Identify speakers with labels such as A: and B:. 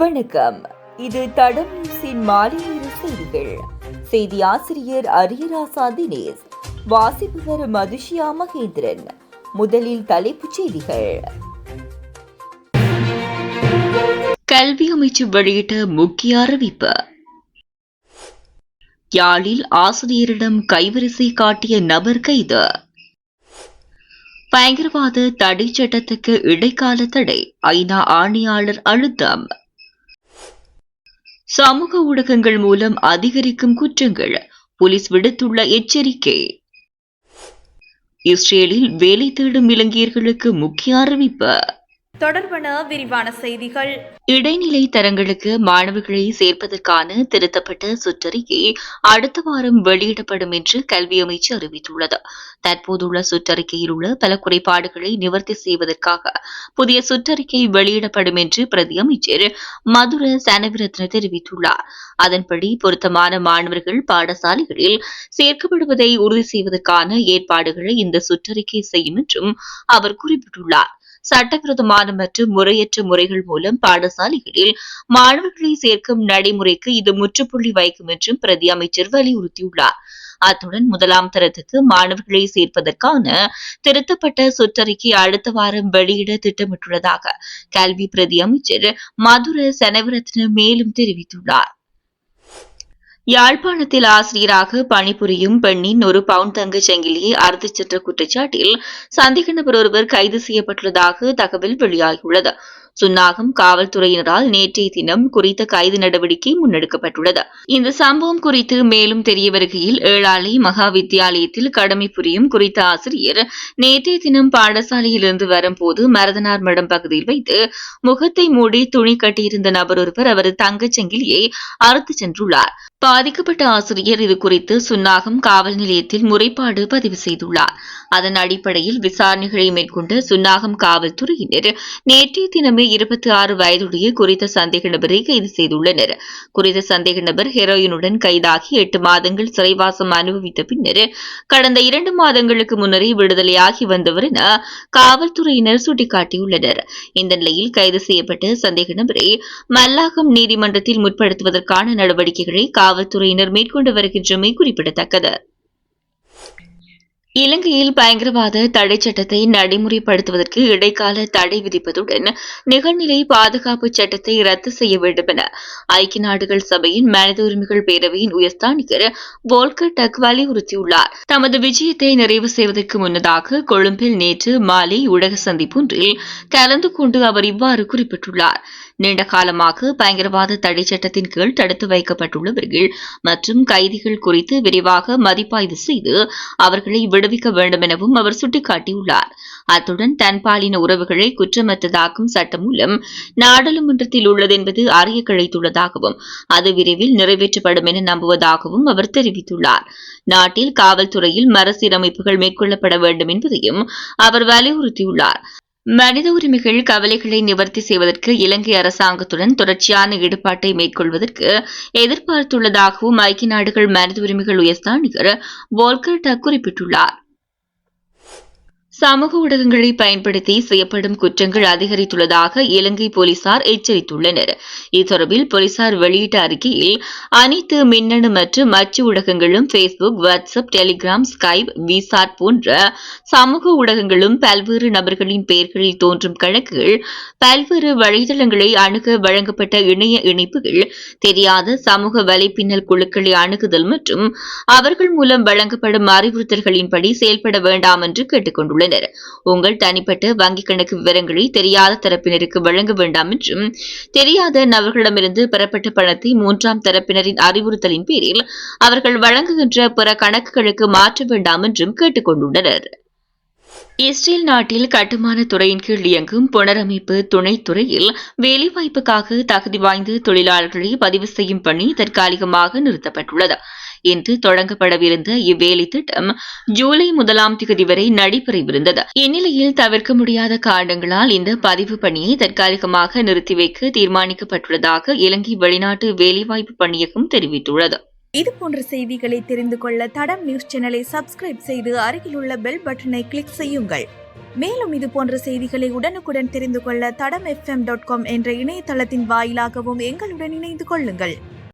A: வணக்கம். இது தடம் நியூஸின் மாலை நேர செய்திகள். செய்தி ஆசிரியர் அரியராசா தினேஷ், வாசிப்பவர் மதுஷியா மகேந்திரன். முதலில் தலைப்புச் செய்திகள். கல்வி அமைச்சு வெளியிட்ட முக்கிய அறிவிப்பு. யாழில் ஆசிரியரிடம் கைவரிசை காட்டிய நபர் கைது. பயங்கரவாத தடை சட்டத்துக்கு இடைக்கால தடை, ஐநா ஆணையாளர் அழுத்தம். சமூக ஊடகங்கள் மூலம் அதிகரிக்கும் குற்றங்கள், போலீஸ் விடுத்துள்ள எச்சரிக்கை. இஸ்ரேலில் வேலை தேடும் இலங்கையர்களுக்கு முக்கிய அறிவிப்பு.
B: தொடர்பான விரிவான செய்திகள்.
A: இடைநிலை தரங்களுக்கு மாணவர்களை சேர்ப்பதற்கான திருத்தப்பட்ட சுற்றறிக்கை அடுத்த வாரம் வெளியிடப்படும் என்று கல்வி அமைச்சு அறிவித்துள்ளது. தற்போதுள்ள சுற்றறிக்கையில் உள்ள பல குறைபாடுகளை நிவர்த்தி செய்வதற்காக புதிய சுற்றறிக்கை வெளியிடப்படும் என்று பிரதி அமைச்சர் மதுர சனவிரத்ன தெரிவித்துள்ளார். அதன்படி பொருத்தமான மாணவர்கள் பாடசாலைகளில் சேர்க்கப்படுவதை உறுதி செய்வதற்கான ஏற்பாடுகளை இந்த சுற்றறிக்கை செய்யும் என்றும் அவர் குறிப்பிட்டுள்ளார். சட்டவிரோதமான மற்றும் முறையற்ற முறைகள் மூலம் பாடசாலைகளில் மாணவர்களை சேர்க்கும் நடைமுறைக்கு இது முற்றுப்புள்ளி வைக்கும் என்றும் பிரதி அமைச்சர் வலியுறுத்தியுள்ளார். அத்துடன் முதலாம் தரத்துக்கு மாணவர்களை சேர்ப்பதற்கான திருத்தப்பட்ட சுற்றறிக்கை அடுத்த வாரம் வெளியிட திட்டமிட்டுள்ளதாக கல்வி பிரதி அமைச்சர் மதுர சனவிரத்ன மேலும் தெரிவித்துள்ளார். யாழ்ப்பாணத்தில் ஆசிரியராக பணிபுரியும் பெண்ணின் ஒரு பவுண்ட் தங்கச் சங்கிலியை அறுத்துச் சென்ற குற்றச்சாட்டில் சந்தேக நபர் ஒருவர் கைது செய்யப்பட்டுள்ளதாக தகவல் வெளியாகியுள்ளது. சுன்னாகம் காவல்துறையினரால் நேற்றைய தினம் குறித்த கைது நடவடிக்கை முன்னெடுக்கப்பட்டுள்ளது. இந்த சம்பவம் குறித்து மேலும் தெரிய வருகையில் ஏழாலை மகா வித்தியாலயத்தில் கடமை புரியும் குறித்த ஆசிரியர் நேற்றைய தினம் பாடசாலையிலிருந்து வரும்போது மரதனார் மடம் பகுதியில் வைத்து முகத்தை மூடி துணி கட்டியிருந்த நபர் ஒருவர் அவரது தங்கச் சங்கிலியை அறுத்துச் சென்றுள்ளார். பாதிக்கப்பட்ட ஆசிரியர் இதுகுறித்து சுன்னாகம் காவல் நிலையத்தில் முறைப்பாடு பதிவு செய்துள்ளார். அதன் அடிப்படையில் விசாரணைகளை மேற்கொண்ட சுன்னாகம் காவல்துறையினர் நேற்றைய தினமே 26 வயதுடைய குறித்த சந்தேக நபரை கைது செய்துள்ளனர். குறித்த சந்தேக நபர் ஹெரோயினுடன் கைதாகி 8 மாதங்கள் சிறைவாசம் அனுபவித்த பின்னர் கடந்த 2 மாதங்களுக்கு முன்னரே விடுதலையாகி வந்தவர் என காவல்துறையினர் சுட்டிக்காட்டியுள்ளனர். இந்த நிலையில் கைது செய்யப்பட்ட சந்தேக நபரை மல்லாகம் நீதிமன்றத்தில் முற்படுத்துவதற்கான நடவடிக்கைகளை காவல்துறையினர் மேற்கொண்டு வருகின்றமை குறிப்பிடத்தக்கது. இலங்கையில் பயங்கரவாத தடை சட்டத்தை நடைமுறைப்படுத்துவதற்கு இடைக்கால தடை விதிப்பதுடன் நிகழ்நிலை பாதுகாப்பு சட்டத்தை ரத்து செய்ய வேண்டும் என ஐக்கிய நாடுகள் சபையின் மனித உரிமைகள் பேரவையின் உயர்ஸ்தானிகர் வோல்கர் டக் வலியுறுத்தியுள்ளார். தமது விஜயத்தை நிறைவு செய்வதற்கு முன்னதாக கொழும்பில் நேற்று மாலை ஊடக சந்திப்பொன்றில் கலந்து கொண்டு அவர் இவ்வாறு குறிப்பிட்டுள்ளார். நீண்ட காலமாக பயங்கரவாத தடை சட்டத்தின் கீழ் தடுத்து வைக்கப்பட்டுள்ளவர்கள் மற்றும் கைதிகள் குறித்து விரிவாக மதிப்பாய்வு செய்து அவர்களை விடுவிக்க வேண்டும் எனவும் அவர் சுட்டிக்காட்டியுள்ளார். அத்துடன் தன்பாலின உறவுகளை குற்றமற்றதாக்கும் சட்டம் மூலம் நாடாளுமன்றத்தில் உள்ளது என்பது அறிய கிடைத்துள்ளதாகவும் அது விரைவில் நிறைவேற்றப்படும் என நம்புவதாகவும் அவர் தெரிவித்துள்ளார். நாட்டில் காவல்துறையில் மறுசீரமைப்புகள் மேற்கொள்ளப்பட வேண்டும் என்பதையும் அவர் வலியுறுத்தியுள்ளார். மனித உரிமைகள் கவலைகளை நிவர்த்தி செய்வதற்கு இலங்கை அரசாங்கத்துடன் தொடர்ச்சியான ஈடுபாட்டை மேற்கொள்வதற்கு எதிர்பார்த்துள்ளதாகவும் ஐக்கிய நாடுகள் மனித உரிமைகள் உயர்ஸ்தானிகர் வோல்கர் டக் குறிப்பிட்டுள்ளார். சமூக ஊடகங்களை பயன்படுத்தி செய்யப்படும் குற்றங்கள் அதிகரித்துள்ளதாக இலங்கை போலீசார் எச்சரித்துள்ளனர். இது தொடர்பில் போலீசார் வெளியிட்ட அறிக்கையில் அனைத்து மின்னணு மற்றும் அச்சு ஊடகங்களும் Facebook, WhatsApp, Telegram, Skype, VSAT போன்ற சமூக ஊடகங்களும் பல்வேறு நபர்களின் பெயர்களில் தோன்றும் கணக்குகள், பல்வேறு வலைதளங்களை அணுக வழங்கப்பட்ட இணைய இணைப்புகள், தெரியாத சமூக வலைப்பின்னல் குழுக்களை அணுகுதல் மற்றும் அவர்கள் மூலம் வழங்கப்படும் அறிவுறுத்தல்களின்படி செயல்பட வேண்டாம் என்று கேட்டுக் கொண்டுள்ளனர். உங்கள் தனிப்பட்ட வங்கிக் கணக்கு விவரங்களை தெரியாத தரப்பினருக்கு வழங்க வேண்டாம் என்றும் தெரியாத நபர்களிடமிருந்து பெறப்பட்ட பணத்தை 3ஆம் தரப்பினரின் அறிவுறுத்தலின் பேரில் அவர்கள் வழங்குகின்ற பிற கணக்குகளுக்கு மாற்ற வேண்டாம் என்றும் கேட்டுக் கொண்டுள்ளனர். இஸ்ரேல் நாட்டில் கட்டுமான துறையின் கீழ் இயங்கும் புனரமைப்பு துணைத்துறையில் வேலைவாய்ப்புக்காக தகுதி வாய்ந்த தொழிலாளர்களை பதிவு செய்யும் பணி தற்காலிகமாக நிறுத்தப்பட்டுள்ளது. இன்று தொடங்கப்படவிருந்த இவ்வேலை திட்டம் ஜூலை 1ஆம் தேதி வரை நடைபெறவிருந்தது. இந்நிலையில் தவிர்க்க முடியாத காரணங்களால் இந்த பதிவு பணியை தற்காலிகமாக நிறுத்தி வைக்க தீர்மானிக்கப்பட்டுள்ளதாக இலங்கை வெளிநாட்டு வேலைவாய்ப்பு பணியகம் தெரிவித்துள்ளது.
B: இதுபோன்ற செய்திகளை தெரிந்து கொள்ள தடம் நியூஸ் சேனலை சப்ஸ்கிரைப் செய்து அருகில் உள்ள பெல் பட்டனை கிளிக் செய்யுங்கள். மேலும் இது போன்ற செய்திகளை உடனுக்குடன் தெரிந்து கொள்ள தடம் FM.com என்ற இணையதளத்தின் வாயிலாகவும் எங்களுடன் இணைந்து கொள்ளுங்கள்.